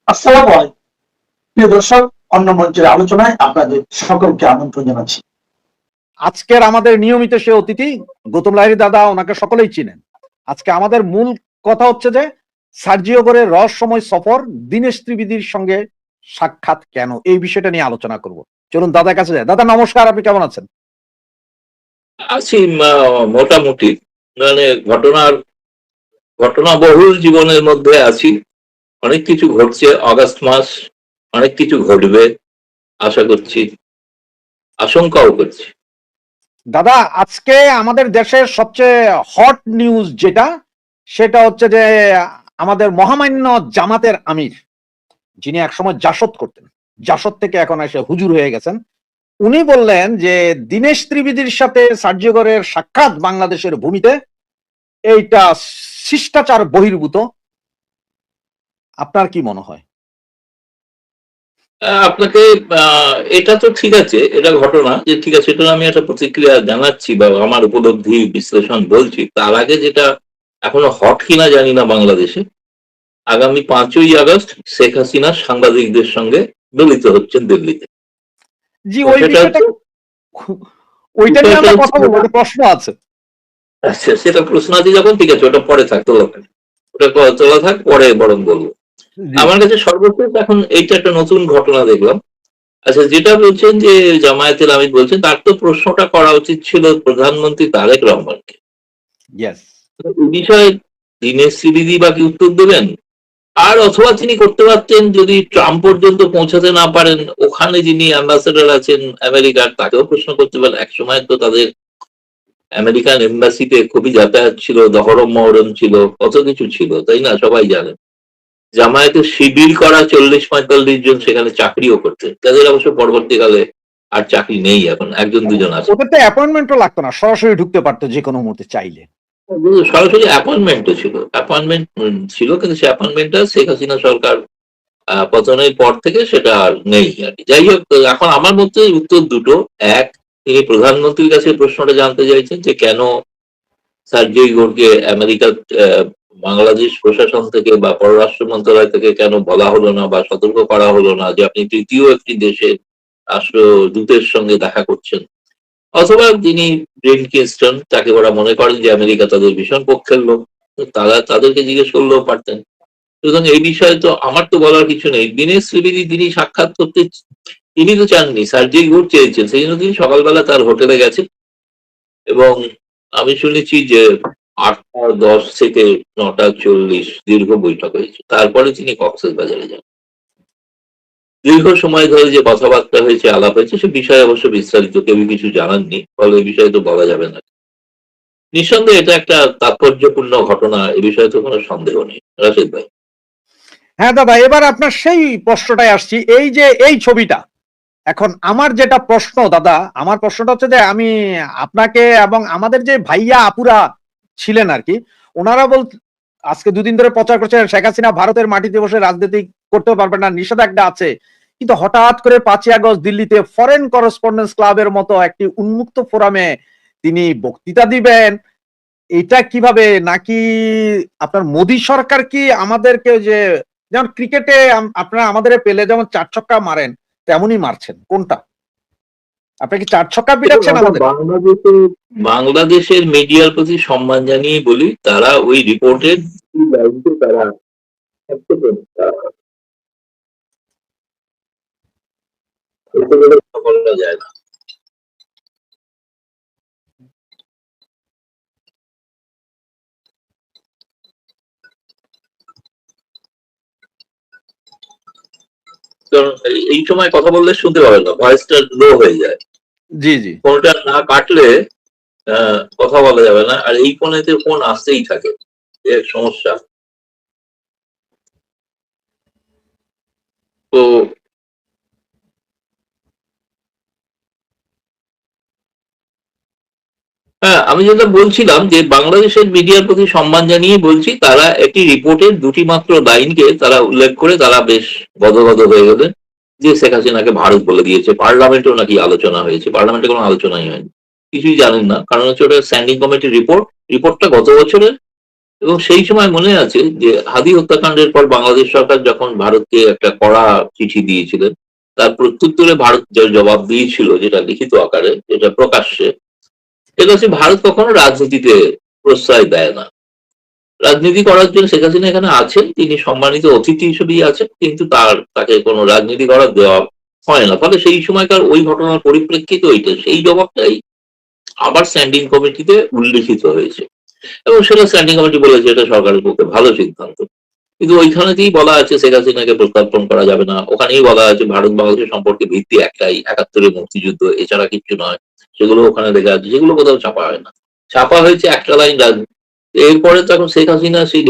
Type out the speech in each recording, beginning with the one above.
আসসালামু আলাইকুম প্রিয় দর্শক, অন্য মঞ্চের আলোচনায় আপনাদের সকলকে আমন্ত্রণ জানাচ্ছি। আজকের আমাদের নিয়মিত সে অতিথি গৌতম লাহিড়ী দাদা, ওনাকে সকলেই চিনেন। আজকে আমাদের মূল কথা হচ্ছে যে সার্জিও করে রহস্যময় সফর, দীনেশ ত্রিবেদীর সঙ্গে সাক্ষাৎ কেন, এই বিষয়টা নিয়ে আলোচনা করব। চলুন দাদার কাছে যাই। দাদা নমস্কার, আপনি কেমন আছেন? আছি মোটামুটি। মানে ঘটনা বহুল জীবনের মধ্যে আছি। অনেক কিছু ঘটছে, অগাস্ট মাস, অনেক কিছু ঘটবে আশা করছি, আশঙ্কাও করছি। দাদা আজকে আমাদের দেশের সবচেয়ে হট নিউজ যেটা, সেটা হচ্ছে যে আমাদের মহামান্য জামাতের আমির, যিনি একসময় জাসদ করতেন, জাসদ থেকে এখন এসে হুজুর হয়ে গেছেন, উনি বললেন যে দীনেশ ত্রিবেদীর সাথে সার্জিওরের সাক্ষাৎ বাংলাদেশের ভূমিতে এইটা শিষ্টাচার বহির্ভূত। আপনার কি মনে হয়? আপনাকে এটা তো ঠিক আছে, এটা ঘটনা যে ঠিক আছে, এটা আমি একটা প্রতিক্রিয়া জানাচ্ছি বা আমার উপলব্ধি বিশ্লেষণ বলছি। তার আগে যেটা এখনো হট কিনা জানি না, বাংলাদেশে আগামী 5ই আগস্ট শেখ হাসিনা সাংবাদিকদের সঙ্গে মিলিত হচ্ছেন দিল্লিতে। জি, ওই বিষয়টা, ওইটা নিয়ে আমরা কথা বলবো, প্রশ্ন আছে। আচ্ছা, সেটা প্রশ্ন আছে যখন, ঠিক আছে, ওটা পরে থাক, ওটা তোলা থাক, পরে বরং বলবো। আমার কাছে সর্বশেষ এখন এইটা একটা নতুন ঘটনা দেখলাম। আচ্ছা, যেটা বলছেন যে জামায়াতের আমির বলছেন, তার তো প্রশ্নটা করা উচিত ছিল প্রধানমন্ত্রী তারেক রহমানকে। এই বিষয়ে দীনেশ ত্রিবেদী বাকি উত্তর দেবেন, আর অথবা তিনি করতে পারতেন, যদি ট্রাম্প পর্যন্ত পৌঁছাতে না পারেন, ওখানে যিনি অ্যাম্বাসেডার আছেন আমেরিকার, তাকেও প্রশ্ন করতে পারেন। একসময় তো তাদের আমেরিকান এম্বাসিতে খুবই যাতায়াত ছিল, দহরম মহরম ছিল, কত কিছু ছিল, তাই না? সবাই জানেন। জামায়াতে শিবির করা 40-45 জন সেখানে চাকরিও করতেন, তাদের অবশ্য পরবর্তীকালে আর চাকরি নেই, এখন একজন দুজন আছে। ওদের তো অ্যাপয়েন্টমেন্টও লাগতো না, সরাসরি ঢুকতে পারতো যে কোনো মুহূর্তে চাইলে। সরাসরি অ্যাপয়েন্টমেন্টও ছিল, কিন্তু সে অ্যাপয়েন্টমেন্টটা শেখ হাসিনা সরকার পতনের পর থেকে সেটা আর নেই আর কি। যাই হোক, এখন আমার মধ্যে উত্তর দুটো। এক, তিনি প্রধানমন্ত্রীর কাছে প্রশ্নটা জানতে চাইছেন যে কেন সার্জেই গোরকে আমেরিকা বাংলাদেশ প্রশাসন থেকে বা পররাষ্ট্র মন্ত্রণালয় থেকে কেন বলা হলো না বা সতর্ক করা হলো না যে আপনি তৃতীয় একটি দেশের রাষ্ট্রদূতের সঙ্গে দেখা করছেন। অথবা তিনি ব্রেন কিংস্টন, তাকে ওরা মনে করেন যে আমেরিকা তাদের ভীষণ পক্ষের লোক, তাদেরকে জিজ্ঞেস করলেও পারতেন। সুতরাং এই বিষয়ে তো আমার তো বলার কিছু নেই। দীনেশ ত্রিবেদী তিনি সাক্ষাৎ করতে, তিনি তো চাননি, সার্জেই গোর চেয়েছেন, সেই জন্য তিনি সকালবেলা তার হোটেলে গেছেন। এবং আমি শুনেছি যে 8টা 10 থেকে 9টা 40 দীর্ঘ বৈঠক হয়েছে। তারপরে তিনি কক্সবাজারে যান। দীর্ঘ সময় ধরে যে কথাবার্তা হয়েছে, আলাপ হয়েছে, সে বিষয়ে অবশ্য বিস্তারিত কেউ কিছু জানাননি, ফলে এই বিষয়ে তো বলা যাবে না। নিঃসন্দেহে এটা একটা তাৎপর্যপূর্ণ ঘটনা, এ বিষয়ে তো কোনো সন্দেহ নেই। রাশেদ ভাই। হ্যাঁ দাদা, এবার আপনার সেই প্রশ্নটাই আসছি। এই যে এই ছবিটা, এখন আমার যেটা প্রশ্ন দাদা, আমার প্রশ্নটা হচ্ছে যে আমি আপনাকে এবং আমাদের যে ভাইয়া আপুরা ছিলেন আর কি, ওনারা আজকে 2 দিন ধরে প্রচার করছে শেখ হাসিনা ভারতের মাটিতে বসে রাজনীতি করতে পারবে না, নিষেধাজ্ঞা আছে। কিন্তু হঠাৎ করে 5ই আগস্ট দিল্লিতে ফরেন করেসপন্ডেন্স ক্লাবের মতো একটি উন্মুক্ত ফোরামে তিনি বক্তৃতা দিবেন। এটা কিভাবে? নাকি আপনার মোদী সরকার কি আমাদেরকে, যে যেমন ক্রিকেটে আপনারা আমাদের পেলে যেমন 4 ছক্কা মারেন, তেমনই মারছেন? কোনটা? আপনি কি 4 ছক্কা পিটাচ্ছেন আমাদের? বাংলাদেশের মিডিয়ার প্রতি সম্মান জানিয়ে বলি, তারা ওই রিপোর্টের তারা যায় না। কারণ এই সময় কথা বললে শুনতে পাবেন না, ভয়েসটা লো হয়ে যায়। জি জি, ফোনটা না কাটলে কথা বলা যাবে না, আর এই ফোনেতে ফোন আসতেই থাকে, এর সমস্যা। তো হ্যাঁ, আমি যেটা বলছিলাম যে বাংলাদেশের মিডিয়ার প্রতি সম্মান জানিয়ে বলছি, তারা একটি রিপোর্টের 2টি মাত্র লাইনকে তারা উল্লেখ করে তারা বেশ গদগদ হয়ে গেলেন যে শেখ হাসিনাকে ভারত বলে দিয়েছে। পার্লামেন্টেও নাকি আলোচনা হয়েছে, পার্লামেন্টে কোনো আলোচনাই হয়নি, কিছুই জানেন না। কারণ হচ্ছে ওটা স্ট্যান্ডিং কমিটির রিপোর্টটা গত বছরের এবং সেই সময় মনে আছে যে হাদি হত্যাকাণ্ডের পর বাংলাদেশ সরকার যখন ভারতকে একটা কড়া চিঠি দিয়েছিলেন, তার প্রত্যুত্তরে ভারত যে জবাব দিয়েছিল, যেটা লিখিত আকারে, যেটা প্রকাশ্যে, এটা হচ্ছে ভারত কখনো রাজনীতিতে প্রশ্রয় দেয় না। রাজনীতি করার জন্য শেখ হাসিনা এখানে আছেন, তিনি সম্মানিত অতিথি হিসেবেই আছেন, কিন্তু তাকে কোনো রাজনীতি করার দেওয়া হয় না। ফলে সেই সময়কার ওই ঘটনার পরিপ্রেক্ষিতে ওইটা, সেই জবাবটাই আবার স্ট্যান্ডিং কমিটিতে উল্লেখিত হয়েছে, এবং সেটা স্ট্যান্ডিং কমিটি বলেছে এটা সরকারের পক্ষে ভালো সিদ্ধান্ত। কিন্তু ওইখানেতেই বলা আছে শেখ হাসিনাকে প্রত্যার্পণ করা যাবে না, ওখানেই বলা আছে ভারত বাংলাদেশের সম্পর্কে ভিত্তি একটাই, ৭১-এর মুক্তিযুদ্ধ, এছাড়া কিছু নয়। সেগুলো ওখানে লেখা আছে, সেগুলো কোথাও ছাপা হয় না। ছাপা হয়েছে একটা লাইন রাজনীতি। এরপরে তখন শেখ হাসিনা সেই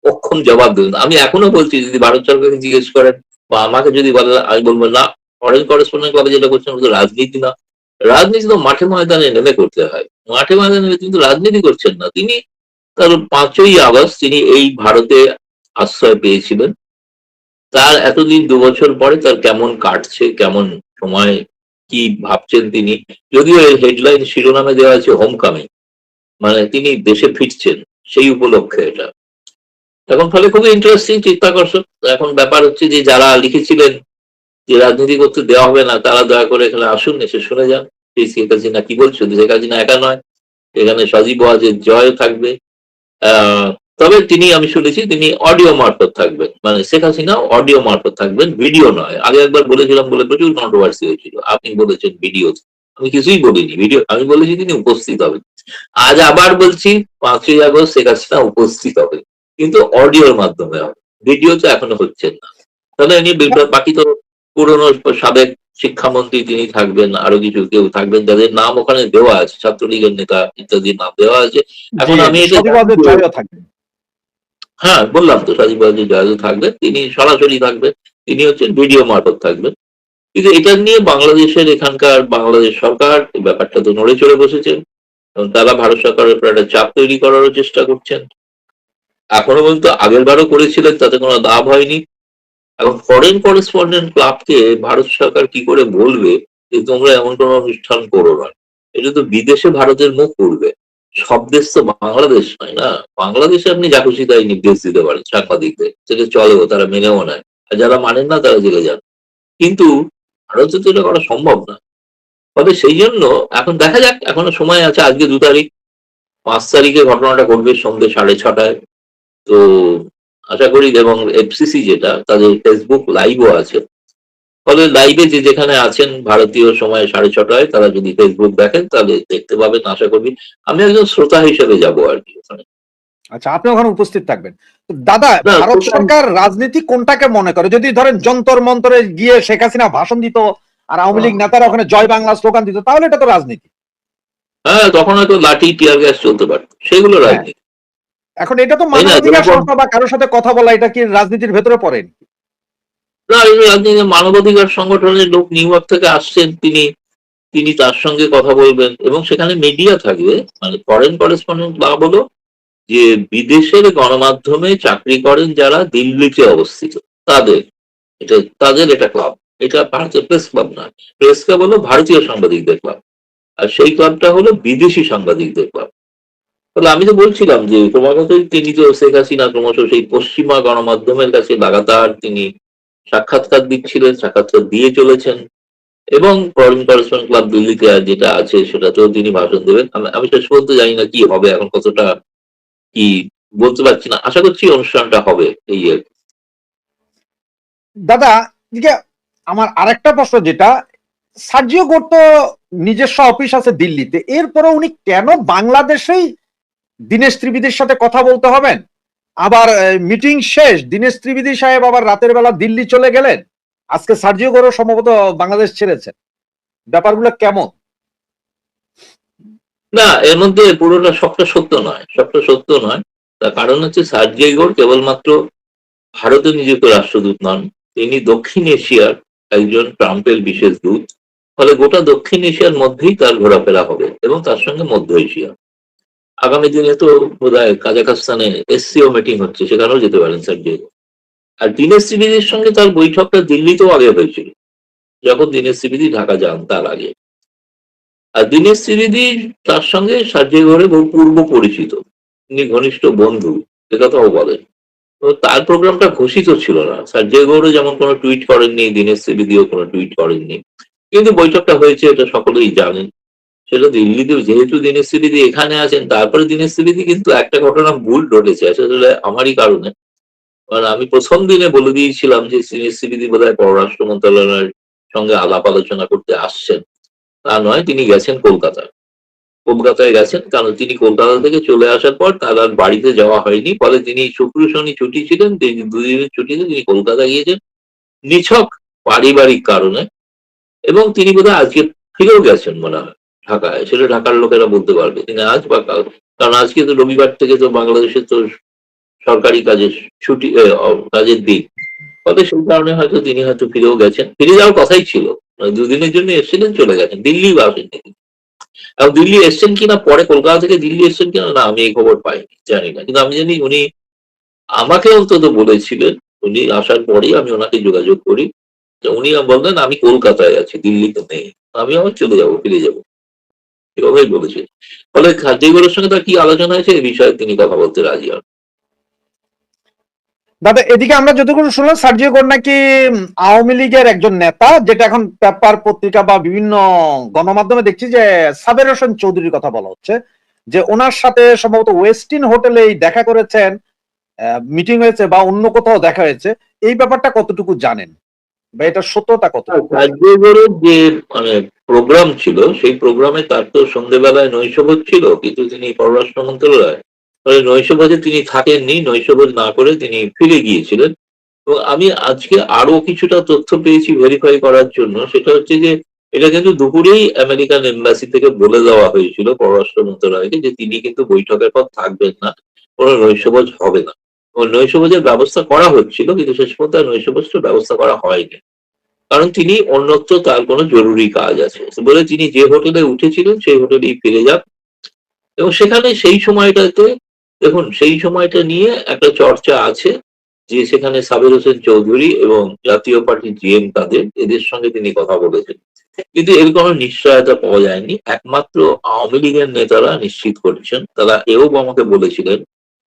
অক্ষম জবাব দেবেন। আমি এখনো বলছি, যদি ভারত সরকারকে জিজ্ঞেস করেন বা আমাকে যদি বলে, আমি বলবো না, ফরেন করেসপন্ডেন্ট ক্লাবে যেটা করছেন ওটা রাজনীতি না। রাজনীতি তো মাঠে ময়দানে নেমে করতে হয়। মাঠে ময়দানে নেমে কিন্তু রাজনীতি করছেন না তিনি। তার ৫ই আগস্ট তিনি এই ভারতে আশ্রয় পেয়েছিলেন। তার এতদিন ২ বছর পরে তার কেমন কাটছে, কেমন সময়, কি ভাবছেন তিনি, যদিও এর হেডলাইন শিরোনামে দেওয়া আছে হোম কামিং, মানে তিনি দেশে ফিরছেন, সেই উপলক্ষে এটা। এখন ফলে খুবই ইন্টারেস্টিং, চিত্তাকর্ষক। এখন ব্যাপার হচ্ছে যে যারা লিখেছিলেন যে রাজনীতি করতে দেওয়া হবে না, তারা দয়া করে এখানে আসুন, এসে শুনে যান শেখ হাসিনা কি বলছে। শেখ হাসিনা একা নয়, এখানে সজীব ওয়াজেদ জয় থাকবে। তবে তিনি, আমি শুনেছি তিনি অডিও মারফত থাকবেন, মানে শেখ হাসিনা অডিও মারফত থাকবেন, ভিডিও নয়। আগে একবার বলেছিলাম বলে প্রচুর কন্ট্রোভার্সি হয়েছিল, আপনি বলেছেন ভিডিও, আমি কিছুই বলিনি, ভিডিও আমি বলেছি তিনি উপস্থিত হবেন। আজ আবার বলছি ৫ই আগস্ট শেখ হাসিনা উপস্থিত হবে, কিন্তু অডিওর মাধ্যমে হবে, ভিডিও তো এখনো হচ্ছে না। তাহলে এমনি বাকি তো পুরনো সাবেক শিক্ষামন্ত্রী তিনি থাকবেন, আরো কিছু কেউ থাকবেন যাদের নাম ওখানে দেওয়া আছে, ছাত্রলীগের নেতা ইত্যাদির নাম দেওয়া আছে। এখন আমি এটা থাকবেন। হ্যাঁ বললাম তো, সজীব ওয়াজেদ জয় থাকবেন, তিনি সরাসরি থাকবেন, তিনি হচ্ছেন ভিডিও মারফত থাকবেন। কিন্তু এটা নিয়ে বাংলাদেশের এখানকার বাংলাদেশ সরকার ব্যাপারটা তো নড়ে চড়ে বসেছেন, এবং তারা ভারত সরকারের উপর একটা চাপ তৈরি করারও চেষ্টা করছেন। এখনো পর্যন্ত আগের বারও করেছিলেন, তাতে কোনো লাভ হয়নি। এখন ফরেন করেসপন্ডেন্ট ক্লাবকে ভারত সরকার কি করে বলবে যে তোমরা এমন কোনো অনুষ্ঠান করো না? এটা তো বিদেশে ভারতের মুখ করবে, সব দেশ তো বাংলাদেশ নয় না। বাংলাদেশে আপনি যা খুশি তাই নির্দেশ দিতে পারেন সাংবাদিকদের, সেটা চলেও, তারা মেনেও নেয়, আর যারা মানেন না তারা জেলে যান। কিন্তু ভারতে তো এটা করা সম্ভব না। তবে সেই জন্য এখন দেখা যাক, এখনো সময় আছে, আজকে ২ তারিখ, ৫ তারিখে ঘটনাটা ঘটবে সন্ধ্যে ৬:৩০। তো আশা করি, এবং এফসিসি যেটা, তাদের ফেসবুক লাইভও আছে। ফলে লাইভে যে যেখানে আছেন ভারতীয় সময় ৬:৩০, তারা যদি ফেসবুক দেখেন তাহলে দেখতে পাবেন আশা করি। আমি একজন শ্রোতা হিসেবে যাব আর কি ওখানে। আচ্ছা, আপনি ওখানে উপস্থিত থাকবেন। তো দাদা, না, ভারত সরকার রাজনীতি কোনটাকে মনে করে? যদি ধরেন যন্তর মন্তরে গিয়ে শেখ হাসিনা ভাষণ দিত আর আওয়ামী লীগ নেতারা ওখানে জয় বাংলা স্লোগান দিত, তাহলে এটা তো রাজনীতি। হ্যাঁ, তখন হয়তো লাঠি টিয়ার গ্যাস চলতে পারত, সেগুলো রাজনীতি। এখন এটা তো তাই না? মানবাধিকার যেরকম সংস্থা বা কারোর সাথে কথা বলা, এটা কি রাজনীতির ভেতরে পড়ে? না, এগুলো রাজনীতি। মানবাধিকার সংগঠনের লোক নিউ ইয়র্ক থেকে আসছেন, তিনি তিনি তার সঙ্গে কথা বলবেন, এবং সেখানে মিডিয়া থাকবে, মানে ফরেন করেসপন্ডেন্ট ক্লাব হলো যে বিদেশের গণমাধ্যমে চাকরি করেন যারা দিল্লিতে অবস্থিত, তাদের তাদের এটা ক্লাব। এটা ভারতীয় প্রেস ক্লাব নয়। প্রেস ক্লাব হলো ভারতীয় সাংবাদিকদের ক্লাব, আর সেই ক্লাবটা হলো বিদেশি সাংবাদিকদের ক্লাব। তাহলে আমি তো বলছিলাম যে ক্রমাগতই তিনি তো শেখ হাসিনা ক্রমশ সেই পশ্চিমা গণমাধ্যমের কাছে লাগাতার তিনি সাক্ষাৎকার দিচ্ছিলেন, সাক্ষাৎকার দিয়ে চলেছেন, এবং ফরেন করেসপন্ডেন্ট ক্লাব দিল্লিতে যেটা আছে সেটাতেও তিনি ভাষণ দেবেন। আমি শেষ পর্যন্ত জানি না কি হবে, এখন কতটা কি বলতে পারছি না, আশা করছি অনুষ্ঠানটা হবে এই আর কি। দাদা, এদিকে আমার আরেকটা প্রশ্ন, যেটা সার্জিও গোর তো নিজস্ব অফিস আছে দিল্লিতে, এরপরে উনি কেন বাংলাদেশেই দীনেশ ত্রিবেদীর সাথে কথা বলতে হবেন? আবার মিটিং শেষ, দীনেশ ত্রিবেদী সাহেব আবার রাতের বেলা দিল্লি চলে গেলেন, আজকে সার্জিও গোরও সম্ভবত বাংলাদেশ ছেড়েছেন। ব্যাপারগুলো কেমন? না, এর মধ্যে পুরোটা সবটা সত্য নয়, সবটা সত্য নয়। তার কারণ হচ্ছে সার্জিও গোর কেবলমাত্র ভারতে নিযুক্ত রাষ্ট্রদূত নন, তিনি দক্ষিণ এশিয়ার একজন ট্রাম্পের বিশেষ দূত। ফলে গোটা দক্ষিণ এশিয়ার মধ্যেই তার ঘোরাফেরা হবে, এবং তার সঙ্গে মধ্য এশিয়া। আগামী দিনে তো বোধহয় কাজাখস্তানে এসসিও মিটিং হচ্ছে, সেখানেও যেতে পারেন সার্জিও গোর। আর দীনেশ ত্রিবেদীর সঙ্গে তার বৈঠকটা দিল্লিতেও আগে হয়েছিল, যখন দীনেশ ত্রিবেদী ঢাকা যান তার আগে। আর দীনেশ ত্রিবেদী তার সঙ্গে সার্জিও গোরের বহু পূর্ব পরিচিত। তিনি ঘনিষ্ঠ বন্ধু, একথাও বলেন। তো তার প্রোগ্রামটা ঘোষিত ছিল না। সার্জেই গৌড় যেমন কোনো টুইট করেননি, দীনেশ ত্রিবেদীও কোনো টুইট করেননি। কিন্তু বৈঠকটা হয়েছে এটা সকলেই জানেন। সেটা দিল্লিতে, যেহেতু দীনেশ ত্রিবেদী এখানে আছেন, তারপরে দীনেশ ত্রিবেদী কিন্তু একটা ঘটনা ভুল ঘটেছে আসলে আমারই কারণে। কারণ আমি প্রথম দিনে বলে দিয়েছিলাম যে দীনেশ ত্রিবেদী বোধহয় পররাষ্ট্র মন্ত্রণালয়ের সঙ্গে আলাপ আলোচনা করতে আসছেন। তা নয়, তিনি গেছেন কলকাতায়। কলকাতায় গেছেন, কারণ তিনি কলকাতা থেকে চলে আসার পর তার আর বাড়িতে যাওয়া হয়নি। ফলে তিনি শুক্র শনি ছুটি ছিলেন, তিনি 2 দিনের ছুটিতে তিনি কলকাতা গিয়েছেন নিছক পারিবারিক কারণে। এবং তিনি বোধহয় আজকে ফিরেও গেছেন মনে হয় ঢাকায়। সেটা ঢাকার লোকেরা বলতে পারবে তিনি আজ বা কাল। কারণ আজকে তো রবিবার থেকে তো বাংলাদেশের তো সরকারি কাজের ছুটি, কাজের দিন। ফলে সেই কারণে হয়তো তিনি হয়তো ফিরেও গেছেন। ফিরে যাওয়ার কথাই ছিল। 2 দিনের জন্য এসেছিলেন, চলে গেছেন। দিল্লি বা আসেননি। এবং দিল্লি এসছেন কিনা, পরে কলকাতা থেকে দিল্লি এসছেন কিনা, না আমি এই খবর পাইনি, জানি না। কিন্তু আমি জানি উনি আমাকে অন্তত বলেছিলেন, উনি আসার পরেই আমি ওনাকে যোগাযোগ করি, যে উনি বললেন আমি কলকাতায় আছি, দিল্লিতে নেই। আমি আবার চলে যাবো, ফিরে যাবো, এভাবেই বলেছেন। ফলে খাদ্যগুলোর সঙ্গে তার কি আলোচনা হয়েছে এই বিষয়ে তিনি কথা বলতে রাজি হন। দাদা, এদিকে আমরা যতটুকু শুনলাম সার্জিও গড় নাকি আওয়ামী লীগের একজন নেতা, যেটা এখন পেপার পত্রিকা বা বিভিন্ন গণমাধ্যমে দেখছি যে সাবের হোসেন চৌধুরীর কথা বলা হচ্ছে, যে ওনার সাথে সম্ভবত ওয়েস্টিন হোটেলে দেখা করেছেন, মিটিং হয়েছে বা অন্য কোথাও দেখা হয়েছে। এই ব্যাপারটা কতটুকু জানেন বা এটা সত্যতা কতটুকু? খাদ্যগুলোর যে মানে প্রোগ্রাম ছিল, সেই প্রোগ্রামে তার তো সন্ধ্যেবেলায় নৈশভোজ ছিল, কিন্তু তিনি পররাষ্ট্র মন্ত্রণালয়, ফলে নৈশভোজে তিনি থাকেননি। নৈশভোজ না করে তিনি ফিরে গিয়েছিলেন। এবং আমি আজকে আরো কিছুটা তথ্য পেয়েছি ভেরিফাই করার জন্য। সেটা হচ্ছে যে এটা কিন্তু দুপুরেই আমেরিকান এম্বাসি থেকে বলে দেওয়া হয়েছিল পররাষ্ট্র মন্ত্রণালয়কে যে তিনি কিন্তু বৈঠকের পর থাকবেন না, কোনো নৈশভোজ হবে না। ও নৈশভোজের ব্যবস্থা করা হচ্ছিল, কিন্তু শেষ পর্যন্ত আর নৈশভোজের ব্যবস্থা করা হয়নি। কারণ তিনি অন্যত্র তার কোনো জরুরি কাজ আছে বলে তিনি যে হোটেলে উঠেছিলেন সেই হোটেলেই ফিরে যান। এবং সেখানে সেই সময়টাতে, দেখুন সেই সময়টা নিয়ে একটা চর্চা আছে যে সেখানে সাবের হোসেন চৌধুরী এবং জাতীয় পার্টি জিএম তাদের এদের সঙ্গে তিনি কথা বলেছেন। কিন্তু এর কোনো নিশ্চয়তা পাওয়া যায়নি। একমাত্র আওয়ামী লীগের নেতারা নিশ্চিত করছেন। তারা এও আমাকে বলেছিলেন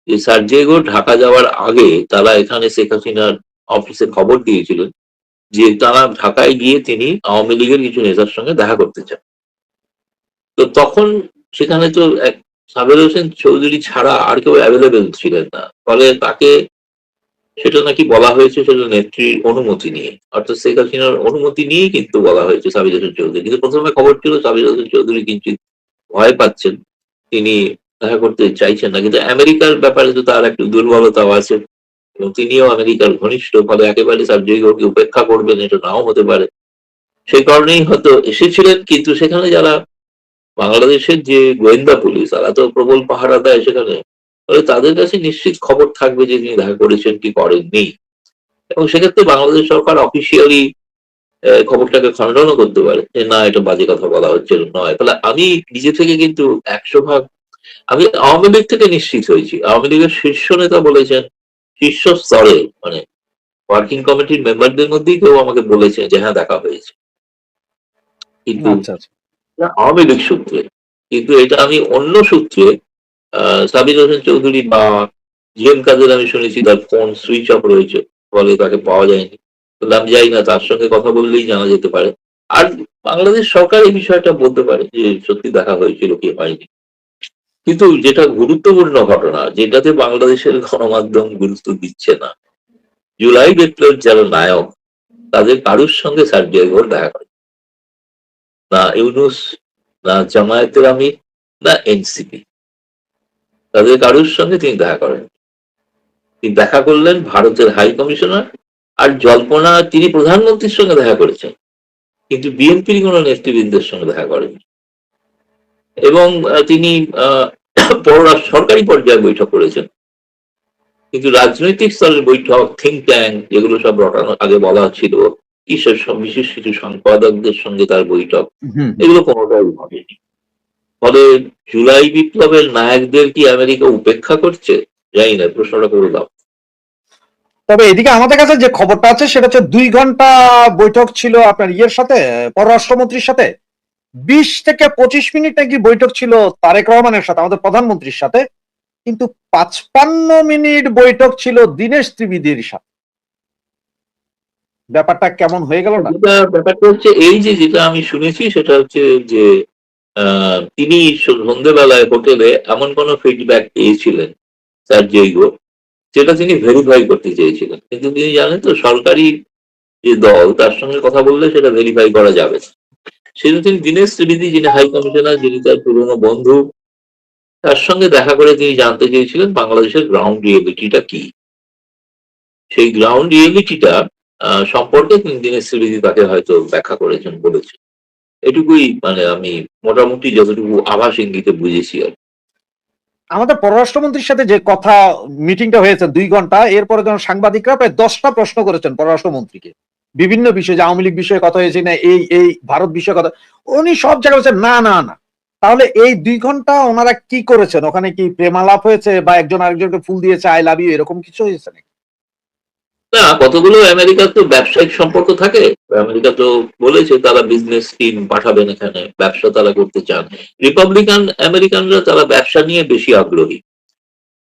যে সার্জেগো ঢাকা যাওয়ার আগে তারা এখানে শেখ হাসিনার অফিসে খবর দিয়েছিলেন যে তারা ঢাকায় গিয়ে তিনি আওয়ামী লীগের কিছু নেতার সঙ্গে দেখা করতে চান। তো তখন সেখানে তো এক সাবের হোসেন চৌধুরী ছাড়া আর কেউ অ্যাভেলেবেল ছিলেন না। ফলে তাকে, সেটা নাকি বলা হয়েছে সেটা নেত্রীর অনুমতি নিয়ে, অর্থাৎ শেখ হাসিনার অনুমতি নিয়েই কিন্তু বলা হয়েছে সাবির হোসেন চৌধুরী। কিন্তু প্রথমে খবর ছিল সাবির হোসেন চৌধুরী কিঞ্চিৎ ভয় পাচ্ছেন, তিনি দেখা করতে চাইছেন না। কিন্তু আমেরিকার ব্যাপারে তো তার একটু দুর্বলতাও আছে এবং তিনিও আমেরিকার ঘনিষ্ঠ। ফলে একেবারে সার্জিওকে উপেক্ষা করবেন এটা নাও হতে পারে। সেই কারণেই হয়তো এসেছিলেন। কিন্তু সেখানে যারা বাংলাদেশের যে গোয়েন্দা পুলিশ, তারা তো প্রবল পাহারা দেয় সেখানে। ফলে তাদের কাছে নিশ্চিত খবর থাকবে যে তিনি দেখা করেছেন কি করেননি। এবং সেক্ষেত্রে বাংলাদেশ সরকার অফিসিয়ালি খবরটাকে খণ্ডনও করতে পারে যে না, এটা বাজে কথা বলা হচ্ছে নয়। ফলে আমি নিজে থেকে কিন্তু 100% আমি আওয়ামী লীগ থেকে নিশ্চিত হয়েছি। আওয়ামী লীগের শীর্ষ নেতা বলেছেন, শীর্ষ স্তরে মানে ওয়ার্কিং কমিটির মেম্বারদের মধ্যেই কেউ আমাকে বলেছে যে হ্যাঁ দেখা হয়েছে। কিন্তু আচ্ছা আচ্ছা। আওয়ামী লীগ সূত্রে। কিন্তু এটা আমি অন্য সূত্রে সাবির হোসেন চৌধুরী বা জিএম কাদের আমি শুনেছি তার ফোন সুইচ অফ রয়েছে, ফলে তাকে পাওয়া যায়নি। তাহলে আমি যাই না, তার সঙ্গে কথা বললেই জানা যেতে পারে। আর বাংলাদেশ সরকার এই বিষয়টা বলতে পারে যে সত্যি দেখা হয়েছিল কি হয়নি। কিন্তু যেটা গুরুত্বপূর্ণ ঘটনা, যেটাতে বাংলাদেশের গণমাধ্যম গুরুত্ব দিচ্ছে না, জুলাই বিপ্লবের যারা নায়ক তাদের কারুর সঙ্গে সার্জিও দেখা করে না। ইউনূস, না জামায়াতের আমির, না এনসিপি, তাদের কারুর সঙ্গে তিনি দেখা করেন। তিনি দেখা করলেন ভারতের হাই কমিশনার আর জল্পনা তিনি প্রধানমন্ত্রীর সঙ্গে দেখা করেছেন, কিন্তু বিএনপির কোন নেতৃবৃন্দের সঙ্গে দেখা করেন। এবং তিনি পররাষ্ট্র সরকারি পর্যায়ে বৈঠক করেছেন, কিন্তু রাজনৈতিক স্তরের বৈঠক, থিঙ্ক ট্যাঙ্ক যেগুলো সব রটানো আগে বলা ছিল, কিসের সব বিশেষ কিছু সম্পাদকদের সঙ্গে তার বৈঠক, এগুলো কোনোটাই ঘটেনি। ফলে জুলাই বিপ্লবের নায়কদের কি আমেরিকা উপেক্ষা করছে? জানি না, প্রশ্নটা করে দাও। তবে এদিকে আমাদের কাছে যে খবরটা আছে সেটা হচ্ছে 2 ঘন্টা বৈঠক ছিল আপনার ইয়ের সাথে, পররাষ্ট্রমন্ত্রীর সাথে। 20 থেকে 25 মিনিট নাকি বৈঠক ছিল তারেক রহমানের সাথে, আমাদের প্রধানমন্ত্রীর সাথে। কিন্তু 55 মিনিট বৈঠক ছিল দীনেশ ত্রিবেদীর সাথে। ব্যাপারটা কেমন হয়ে গেল না? ব্যাপারটা হচ্ছে এই যে যেটা আমি শুনেছি সেটা হচ্ছে যে তিনি সন্ধ্যেবেলায় হোটেলে এমন কোন ফিডব্যাক পেয়েছিলেন স্যার জৈগো, যেটা তিনি ভেরিফাই করতে চেয়েছিলেন, কিন্তু তিনি জানেন তো সরকারি যে দল তার সঙ্গে কথা বললে সেটা ভেরিফাই করা যাবে না। সেটা তিনি দীনেশ ত্রিবেদী, যিনি হাই কমিশনার, যিনি তার পুরনো বন্ধু, তার সঙ্গে দেখা করে তিনি জানতে চেয়েছিলেন বাংলাদেশের গ্রাউন্ড রিয়েলিটিটা কি। সেই গ্রাউন্ড রিয়েলিটিটা সম্পর্কে তিনি দীনেশ ত্রিবেদী তাকে হয়তো ব্যাখ্যা করেছেন, বলেছেন। এটুকুই মানে আমি মোটামুটি যতটুকু আভাস ইঙ্গিতে বুঝেছি আর। আমাদের পররাষ্ট্রমন্ত্রীর সাথে যে কথা মিটিংটা হয়েছে 2 ঘন্টা, এরপরে যখন সাংবাদিকরা প্রায় 10টা প্রশ্ন করেছেন পররাষ্ট্রমন্ত্রীকে বিভিন্ন বিষয়ে, যে আওয়ামী লীগ বিষয়ে কথা হয়েছে না, এই ভারত বিষয়ে কথা, উনি সব জায়গায় বলছেন না না না। তাহলে এই 2 ঘন্টা ওনারা কি করেছেন? ওখানে কি প্রেমালাপ হয়েছে বা একজন আরেকজনকে ফুল দিয়েছে আই লাভ ইউ এরকম কিছু হয়েছে নাকি? না, কতগুলো আমেরিকার তো ব্যবসায়িক সম্পর্ক থাকে। আমেরিকা তো বলেছে তারা বিজনেস টিম পাঠাবেন এখানে, ব্যবসা তারা করতে চান। রিপাবলিকান আমেরিকানরা তারা ব্যবসা নিয়ে বেশি আগ্রহী,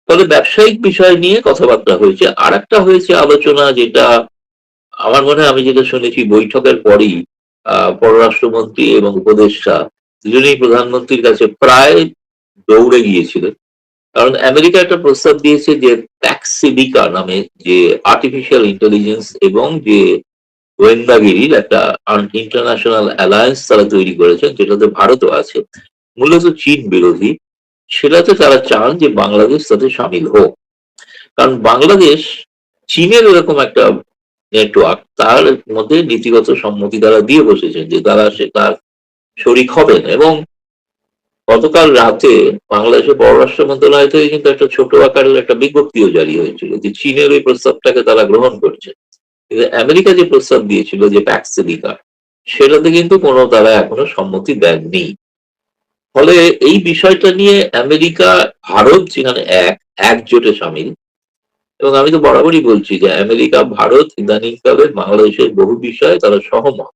ফলে ব্যবসায়িক বিষয় নিয়ে কথাবার্তা হয়েছে। আর একটা হয়েছে আলোচনা, যেটা আমার মনে হয়, আমি যেটা শুনেছি, বৈঠকের পরই পররাষ্ট্রমন্ত্রী এবং উপদেষ্টা দুজনেই প্রধানমন্ত্রীর কাছে প্রায় দৌড়ে গিয়েছিলেন। কারণ আমেরিকা একটা প্রস্তাব দিয়েছে যে প্যাক্সিডিকা নামে যে আর্টিফিশিয়াল ইন্টেলিজেন্স এবং যে গোয়েন্দাগিরির একটা ইন্টারন্যাশনাল অ্যালায়েন্স তারা তৈরি করেছেন, যেটাতে ভারতও আছে, মূলত চীন বিরোধী। সেটাতে তারা চান যে বাংলাদেশ তাতে সামিল হোক। কারণ বাংলাদেশ চীনের এরকম একটা নেটওয়ার্ক, তার মধ্যে নীতিগত সম্মতি তারা দিয়ে বসেছেন যে তারা তার শরিক হবেন। এবং গতকাল রাতে বাংলাদেশের পররাষ্ট্র মন্ত্রণালয় থেকে কিন্তু একটা ছোট আকারের একটা বিজ্ঞপ্তিও জারি হয়েছিল যে চীনের ওই প্রস্তাবটাকে তারা গ্রহণ করছে। কিন্তু আমেরিকা যে প্রস্তাব দিয়েছিল যে প্যাক্সিডিকা, সেটাতে কিন্তু কোনো তারা এখনো সম্মতি দেননি। ফলে এই বিষয়টা নিয়ে আমেরিকা ভারত যেখানে একজোটে সামিল, এবং আমি তো বরাবরই বলছি যে আমেরিকা ভারত ইদানিংকালে বাংলাদেশের বহু বিষয়ে তারা সহমত,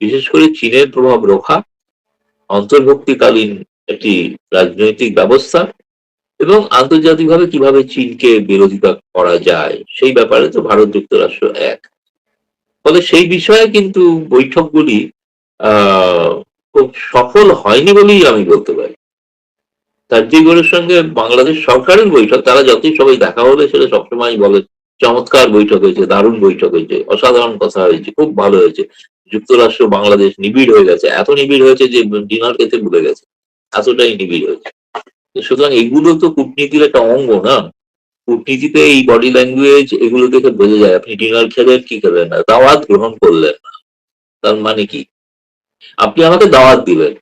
বিশেষ করে চীনের প্রভাব রক্ষা, অন্তর্বর্তীকালীন একটি রাজনৈতিক ব্যবস্থা এবং আন্তর্জাতিকভাবে কিভাবে চীনকে বিরোধিতা করা যায় সেই ব্যাপারে তো ভারত যুক্তরাষ্ট্র এক। ফলে সেই বিষয়ে কিন্তু বৈঠকগুলি খুব সফল হয়নি বলেই আমি বলতে পারি। সার্জিগোরের সঙ্গে বাংলাদেশ সরকারের বৈঠক, তারা যতই সবাই দেখা হলে সেটা সবসময় বলে চমৎকার বৈঠক হয়েছে, দারুণ বৈঠক হয়েছে, অসাধারণ কথা হয়েছে, খুব ভালো হয়েছে। যুক্তরাষ্ট্র বাংলাদেশ নিবিড় হয়ে গেছে, এত নিবিড় হয়েছে যে ডিনার খেতে ভুলে গেছে, এতটাই নিবিড় হয়েছে। সুতরাং এগুলো তো কূটনীতির একটা অঙ্গ না। কূটনীতিতে এই বডি ল্যাঙ্গুয়েজ এগুলো দেখে বোঝা যায় আপনি ডিনার খেলেন কি খেলেন না, দাওয়াত গ্রহণ করলেন না, তার মানে কি? আপনি আমাকে দাওয়াত দিবেন,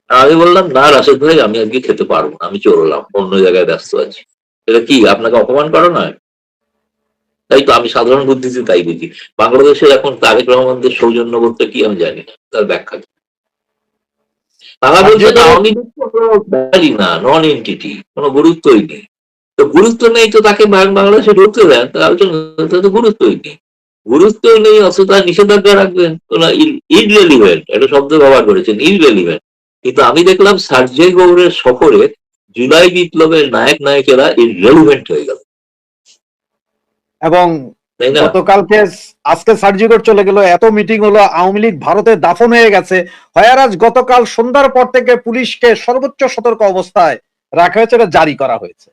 আর আমি বললাম না রাশেদ ভাই আমি আজকে খেতে পারবো না, আমি চললাম, অন্য জায়গায় ব্যস্ত আছি, এটা কি আপনাকে অপমান করা নয়? তাই তো আমি সাধারণ বুদ্ধিতে তাই বুঝি। বাংলাদেশের এখন তারেক রহমানদের সৌজন্যবোধটা কি আমি জানি না, তার ব্যাখ্যা কি? তারা বলছেন আওয়ামী লীগ কোনো ব্যাপারই না, নন এন্টিটি, কোনো গুরুত্বই নেই। তো গুরুত্ব নেই তো তাকে বাংলাদেশে ঢুকতে দেন, তার তো গুরুত্বই নেই। গুরুত্ব নেই অথচ তার নিষেধাজ্ঞা রাখবেন, ইররেলিভেন্ট একটা শব্দ ব্যবহার করেছেন, ইররেলিভেন্ট। কিন্তু আমি দেখলাম সার্জেই গৌড়ের সফরে জুলাই বিপ্লবের নায়ক নায়িকেরা ইররেলিভেন্ট হয়ে গেল, এবং তাই না? গতকালকে আজকে সার্জিগোর চলে গেল, এত মিটিং হলো, আওয়ামী লীগ ভারতে দাফন হয়ে গেছে। হয়ারাজ গতকাল সন্ধ্যার পর থেকে পুলিশকে সর্বোচ্চ সতর্ক অবস্থায় রাখা হয়েছে, এটা জারি করা হয়েছে।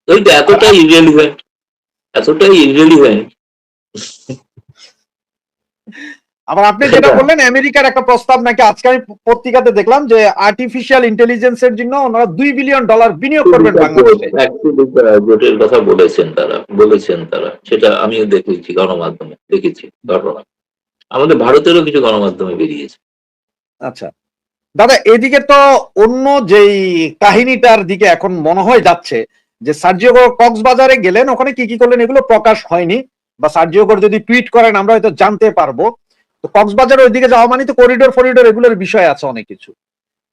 ওই তো এতটাই ইররেলিভেন্ট, এতটাই ইররেলিভেন্ট। আবার আপনি যেটা বললেন আমেরিকার একটা প্রস্তাব নাকি, আজকে আমি পত্রিকাতে দেখলাম যে আর্টিফিশিয়াল ইন্টেলিজেন্সের জন্য ওনারা $2 বিলিয়ন বিনিয়োগ করবেন বাংলাদেশে। জোটের কথা বলেছেন তারা, সেটা আমিও দেখেছি, গণমাধ্যমে দেখেছি ঘটনা, আমাদের ভারতেরও কিছু গণমাধ্যমে বেরিয়েছে। আচ্ছা দাদা, এদিকে তো অন্য যেই কাহিনীটার দিকে এখন মনে হয় যাচ্ছে যে সার্জিও কক্সবাজারে গেলেন, ওখানে কি কি করলেন এগুলো প্রকাশ হয়নি, বা সার্জিও যদি টুইট করেন আমরা হয়তো জানতে পারবো। তো কক্সবাজার ওইদিকে যাওয়া মানে তো করিডোর ফরিডোর এগুলোর বিষয় আছে অনেক কিছু।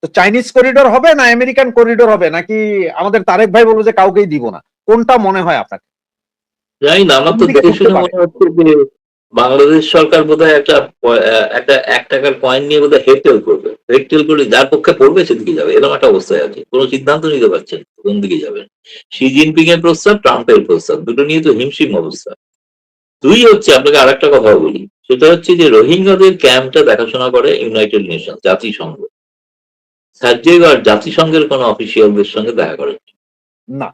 তো চাইনিজ করিডোর হবে না আমেরিকান করিডোর হবে, নাকি আমাদের তারেক ভাই বলবো যে কাউকেই দিব না? কোনটা মনে হয় আপনাকে? জানি না, আমার তো দেখে শুনে মনে হচ্ছে যে বাংলাদেশ সরকার বোধহয় একটা 1 টাকার কয়েন নিয়ে বোধহয় হেরটেল করবে। হেরটেল করে যার পক্ষে পড়বে সেদিকে যাবে, এরকম একটা অবস্থায় আছে। কোনো সিদ্ধান্ত নিতে পারছেন না, কোন দিকে যাবেন। শি জিনপিং এর প্রস্তাব, ট্রাম্পের প্রস্তাব, দুটো নিয়ে তো হিমশিম অবস্থা। দুই হচ্ছে, আপনাকে আরেকটা কথা বলি, সেটা হচ্ছে যে রোহিঙ্গাদের ক্যাম্পটা দেখাশোনা করে ইউনাইটেড নেশন, জাতিসংঘ। সার্জিও আর জাতিসংঘের কোনো অফিসিয়ালদের সঙ্গে দেখা করেন, না।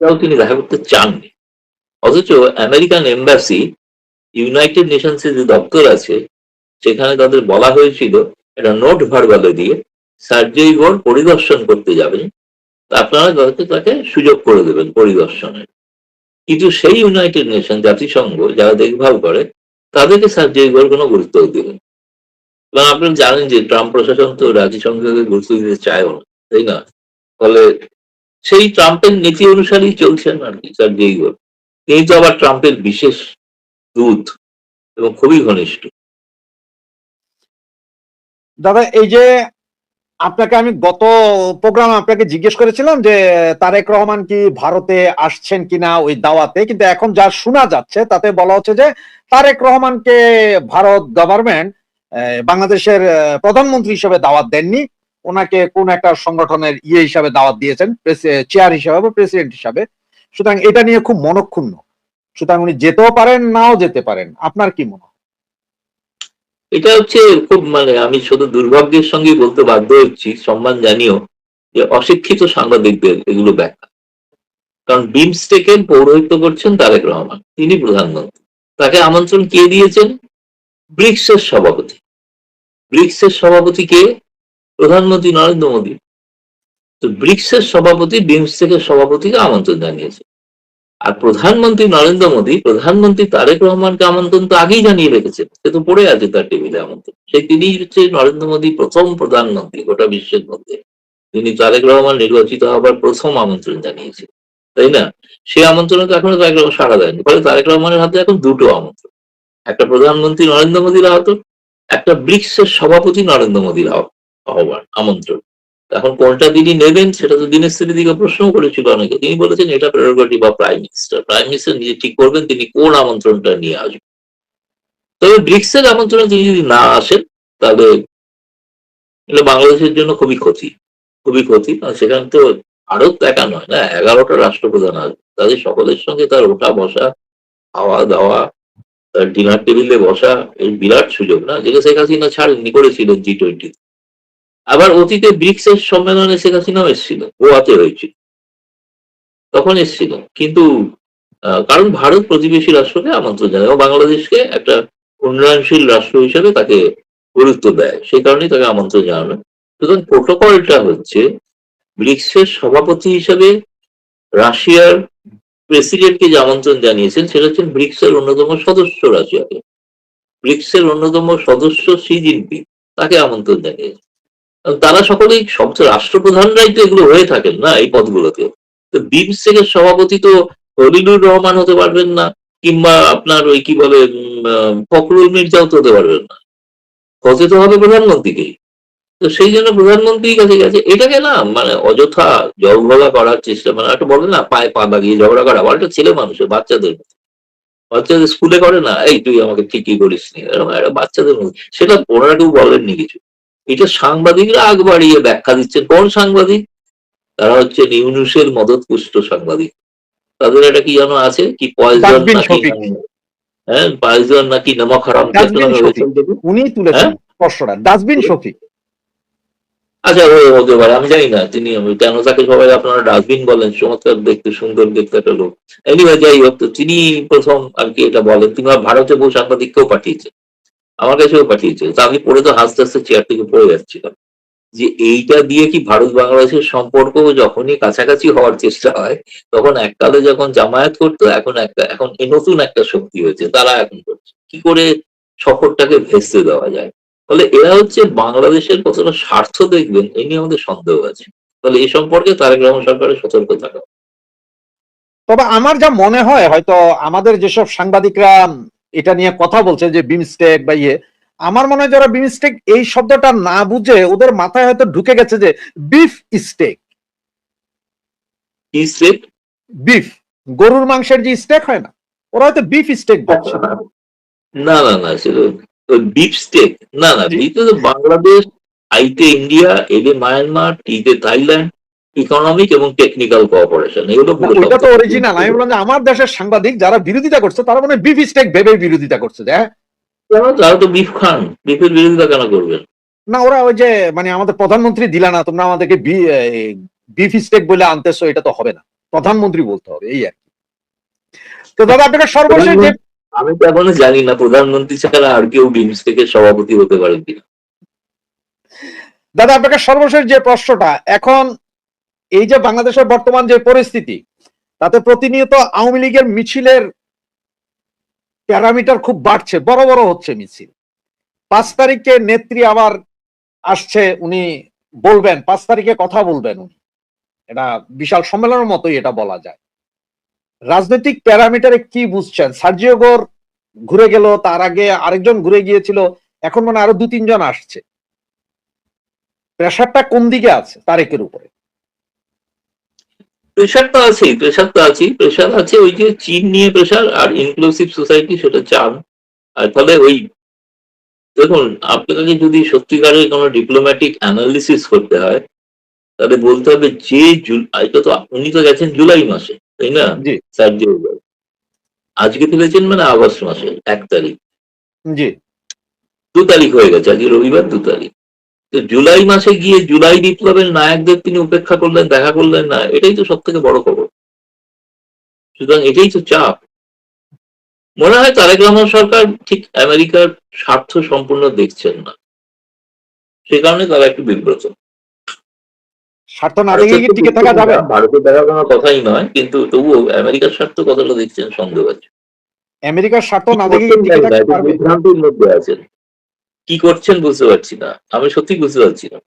তাও তিনি দেখা করতে চাননি। অথচ আমেরিকান এম্বাসি, ইউনাইটেড নেশনসের যে দপ্তর আছে, সেখানে তাদের বলা হয়েছিল একটা নোট ভার্বালে দিয়ে সার্জিও পরিদর্শন করতে যাবেন, আপনারা তাকে সুযোগ করে দেবেন পরিদর্শনের। কিন্তু সেই ইউনাইটেড নেশন, জাতিসংঘ যারা দেখভাল করে, তাদেরকে সার্জিও কোনো গুরুত্ব দিলেন। এবং আপনারা জানেন যে ট্রাম্প প্রশাসন তো জাতিসংঘকে গুরুত্ব দিতে চায়ও না, তাই না? ফলে সেই ট্রাম্পের নীতি অনুসারেই চলছেন আর কি সার্জিও। তিনি তো আবার ট্রাম্পের বিশেষ দূত এবং খুবই ঘনিষ্ঠ। দাদা, এই যে আপনাকে আমি গত প্রোগ্রামে আপনাকে জিজ্ঞেস করেছিলাম যে তারেক রহমান কি ভারতে আসছেন কিনা ওই দাওয়াতে, কিন্তু এখন যা শোনা যাচ্ছে তাতে বলা হচ্ছে যে তারেক রহমানকে ভারত গভর্নমেন্ট বাংলাদেশের প্রধানমন্ত্রী হিসেবে দাওয়াত দেননি, ওনাকে কোন একটা সংগঠনের হিসাবে দাওয়াত দিয়েছেন, চেয়ার হিসাবে বা প্রেসিডেন্ট হিসাবে। সুতরাং এটা নিয়ে খুব মনক্ষুণ্ণ। সুতরাং উনি যেতেও পারেন, নাও যেতে পারেন। আপনার কি মনে হয়? এটা হচ্ছে খুব, আমি শুধু দুর্ভাগ্যের সঙ্গে বলতে বাধ্য হচ্ছি, সম্মান জানিও, যে অশিক্ষিত সাংবাদিকদের এগুলো ব্যাখ্যা। কারণ বিমস্টেকের পৌরোহিত্য করছেন তারেক রহমান, তিনি প্রধানমন্ত্রী। তাকে আমন্ত্রণ কে দিয়েছেন? ব্রিক্সের সভাপতি। ব্রিক্সের সভাপতি কে? প্রধানমন্ত্রী নরেন্দ্র মোদী। তো ব্রিক্সের সভাপতি বিমস্টেকের সভাপতিকে আমন্ত্রণ জানিয়েছে। আর প্রধানমন্ত্রী নরেন্দ্র মোদী, প্রধানমন্ত্রী তারেক রহমানকে আমন্ত্রণ তো আগেই জানিয়ে রেখেছেন, সে তো পড়ে আছে তার টেবিলে আমন্ত্রণ। তিনি হচ্ছে নরেন্দ্র মোদী প্রথম প্রধানমন্ত্রী গোটা বিশ্বের মধ্যে, তিনি তারেক রহমান নির্বাচিত হবার প্রথম আমন্ত্রণ জানিয়েছেন, তাই না? সে আমন্ত্রণে তো এখনো তারেক রহমান সাড়া দেয়নি। ফলে তারেক রহমানের হাতে এখন দুটো আমন্ত্রণ, একটা প্রধানমন্ত্রী নরেন্দ্র মোদীর আহ্বান, একটা ব্রিক্সের সভাপতি নরেন্দ্র মোদীর আহ্বান, আমন্ত্রণ। এখন কোনটা তিনি নেবেন সেটা তো দিনের দিকে প্রশ্ন করেছিল অনেকে। তিনি বলেছেন এটা prerogative of prime minister, prime minister নিজে ঠিক করবেন তিনি কোন আমন্ত্রণটা নিয়ে আসবেন। তবে ব্রিক্সের আমন্ত্রণে তিনি যদি না আসেন, তাহলে এটা বাংলাদেশের জন্য খুবই ক্ষতি, খুবই ক্ষতি। সেখানে তো ভারত একা নয় না, 11টা রাষ্ট্রপ্রধান আসবে, তাদের সকলের সঙ্গে তার ওঠা বসা, খাওয়া দাওয়া, তার ডিনার টেবিলে বসা, এই বিরাট সুযোগ না, যেটা শেখ হাসিনা ছাড়েননি, করেছিলেন G20। আবার অতীতে ব্রিক্সের সম্মেলনে শেখ হাসিনাও এসেছিল, গোয়াতে হয়েছিল, তখন এসেছিল। কিন্তু কারণ ভারত প্রতিবেশী রাষ্ট্রকে আমন্ত্রণ জানায় এবং বাংলাদেশকে একটা উন্নয়নশীল রাষ্ট্র হিসেবে তাকে গুরুত্ব দেয়, সেই কারণেই তাকে আমন্ত্রণ জানানো। সুতরাং প্রোটোকলটা হচ্ছে, ব্রিক্সের সভাপতি হিসেবে রাশিয়ার প্রেসিডেন্টকে যে আমন্ত্রণ জানিয়েছেন, সেটা হচ্ছে ব্রিক্সের অন্যতম সদস্য রাশিয়াকে। ব্রিক্সের অন্যতম সদস্য শি জিনপিং, তাকে আমন্ত্রণ জানিয়েছে। তারা সকলেই সব রাষ্ট্রপ্রধানরাই তো এগুলো হয়ে থাকেন না এই পদগুলোতে। তো বিমস্টেকের সভাপতি তো খলিলুর রহমান হতে পারবেন না, কিংবা আপনার ওই কি বলে ফখরুল মির্জাও তো হতে পারবেন না, হতে তো হবে প্রধানমন্ত্রীকেই। তো সেই জন্য প্রধানমন্ত্রীর কাছে গেছে। এটাকে না অযথা জলঘোলা করার চেষ্টা, একটা বলে না পায়ে পা লাগিয়ে ঝগড়া করা, একটা ছেলে মানুষের, বাচ্চাদের বাচ্চাদের স্কুলে করে না, এই তুই আমাকে ঠিকই করিস নি, এরকম একটা বাচ্চাদের মধ্যে। সেটা ওনারা কেউ বলেননি কিছু। এটা সাংবাদিকরা আগ বাড়িয়ে ব্যাখ্যা দিচ্ছেন। কোন সাংবাদিক? তারা হচ্ছে ইউনূসের মদতপুষ্ট সাংবাদিক। তাদের একটা কি যেন আছে, কি পয়জন নাকি, হ্যাঁ পয়জন নাকি নমক হারাম, উনি তুলেছেন প্রশ্নটা, ডাস্টবিন শফিক। আচ্ছা, হতে পারে, আমি জানি না তিনি কেন তাকে সবাই আপনারা ডাস্টবিন বলেন, চমৎকার দেখতে, সুন্দর দেখতে একটা লোক। এনিওয়ে, যাই হোক, তো তিনি প্রথম আর কি এটা বলেন। তিনি ভারতে বহু সাংবাদিককেও পাঠিয়েছেন, আমার কাছেও পাঠিয়েছে। তো আমি পড়ে তো হাসতে হাসতে চেয়ার থেকে পড়ে যাচ্ছিলাম, যে এইটা দিয়ে কি ভারত বাংলাদেশের সম্পর্ক যখনই কাছাকাছি হওয়ার চেষ্টা হয়, তখন এককালে যখন জামায়াত করতো, এখন এই নতুন একটা শক্তি হয়েছে, তারা এখন করছে কি করে সফরটাকে ভেস্তে দেওয়া যায়। ফলে এরা হচ্ছে বাংলাদেশের কতটা স্বার্থ দেখবেন, এই নিয়ে আমাদের সন্দেহ আছে। ফলে এই সম্পর্কে তারেক রহমান সরকারের সতর্ক থাকা। তবে আমার যা মনে হয়, হয়তো আমাদের যেসব সাংবাদিকরা এটা নিয়ে কথা বলছে যে বিমস্টেক বা আমার মনে হয় যারা বিমস্টেক এই শব্দটা না বুঝে, ওদের মাথায় হয়তো ঢুকে গেছে যে বিফ স্টেক। কি স্টেক? বিফ, গরুর মাংসের যে স্টেক হয় না, ওরা হয়তো বিফ স্টেক বলছে। না না না সেটা বিফ স্টেক না না জি। বিতে তো বাংলাদেশ, আইতে ইন্ডিয়া, এতে মায়ানমার, টিতে থাইল্যান্ড, ইকোনমিক এবং টেকনিক্যাল কোঅপারেশন এগুলো না, পুরো ওইটা তো শব্দ। অরিজিনাল। আমি বললাম যে আমার দেশের সাংবাদিক যারা বিরোধিতা করছে তারা মানে বিফ স্টেক ভেবে বিরোধিতা করছে যে হ্যাঁ। কেন তারা তো বিফ খান, বিফের বিরোধিতা কেন করবেন? না, ওরা ওই যে মানে আমাদের প্রধানমন্ত্রী দিলা না, তোমরা আমাদেরকে বিফ স্টেক বলে আনতেছো, এটা তো হবে না, প্রধানমন্ত্রী বলতে হবে, এই আর কি। তো দাদা আপনাকে সর্বশেষ যে আমি তো এখনো জানি না প্রধানমন্ত্রী ছাড়া আর কেউ বিমস্টেকের সভাপতি হতে পারে কিনা। দাদা আপনাকে সর্বশেষ যে প্রশ্নটা, এখন এই যে বাংলাদেশের বর্তমান যে পরিস্থিতি, তাতে প্রতিনিয়ত আওয়ামী লীগের মিছিলের প্যারামিটার খুব বাড়ছে, বড় বড় হচ্ছে মিছিল। 5 তারিখে নেত্রী আবার আসছে, উনি বলবেন, 5 তারিখে কথা বলবেন উনি, এটা বিশাল সম্মেলনের মতোই এটা বলা যায়। রাজনৈতিক প্যারামিটারে কি বুঝছেন? সার্জিও গোর ঘুরে গেল, তার আগে আরেকজন ঘুরে গিয়েছিল, এখন মানে আরো 2-3 জন আসছে। প্রেশারটা কোন দিকে আছে তারেকের উপরে? প্রেশার তো আছেই, প্রেশার আছে ওই যে চীন নিয়ে প্রেশার আর ইনক্লুসিভ সোসাইটি সেটা চান। আর ফলে ওই দেখুন আপনাকে যদি সত্যিকারের কোনো ডিপ্লোম্যাটিক অ্যানালিসিস করতে হয় তাহলে বলতে হবে যে এটা তো উনি তো গেছেন জুলাই মাসে, তাই না? জি সার্জিও গোর আজকে ফেলেছেন মানে আগস্ট মাসে 1 তারিখ, জি 2 তারিখ হয়ে গেছে, আজকে রবিবার 2 তারিখ। তো জুলাই মাসে গিয়ে জুলাই বিপ্লবের নায়কদের তিনি উপেক্ষা করলেন, দেখা করলেন না, এটাই তো সব থেকে বড় খবর। সুতরাং এটাই তো চাপ। মনে হয় তারেক রহমান সরকার ঠিক আমেরিকার স্বার্থ সম্পূর্ণ দেখছেন না, সে কারণে তারা একটু বিব্রত। স্বার্থ না দেখে কি টিকে থাকা যাবে? ভারতের দেখার কোনো কথাই নয়, কিন্তু তবুও আমেরিকার স্বার্থ কতটা দেখছেন সন্দেহ আছে। আমেরিকার স্বার্থ না দেখে কি টিকে থাকতে পারবে? বিভ্রান্তির মধ্যে আছেন, কি করছেন বুঝতে পারছি না, আমি সত্যি বুঝতে পারছি না।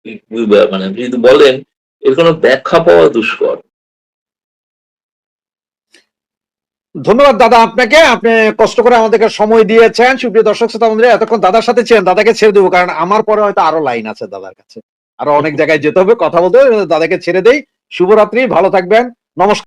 মানে আপনি যদি বলেন এর কোনো ব্যাখ্যা পাওয়া দুষ্কর। ধন্যবাদ দাদা আপনাকে, আপনি কষ্ট করে আমাদেরকে সময় দিয়েছেন। সুপ্রিয় দর্শক শ্রোতা বন্ধুরা, এতক্ষণ দাদার সাথে ছিলেন, দাদাকে ছেড়ে দেবো, কারণ আমার পরে হয়তো আরো লাইন আছে দাদার কাছে, আরো অনেক জায়গায় যেতে হবে, কথা বলতে হবে। দাদাকে ছেড়ে দেই। শুভরাত্রি, ভালো থাকবেন, নমস্কার।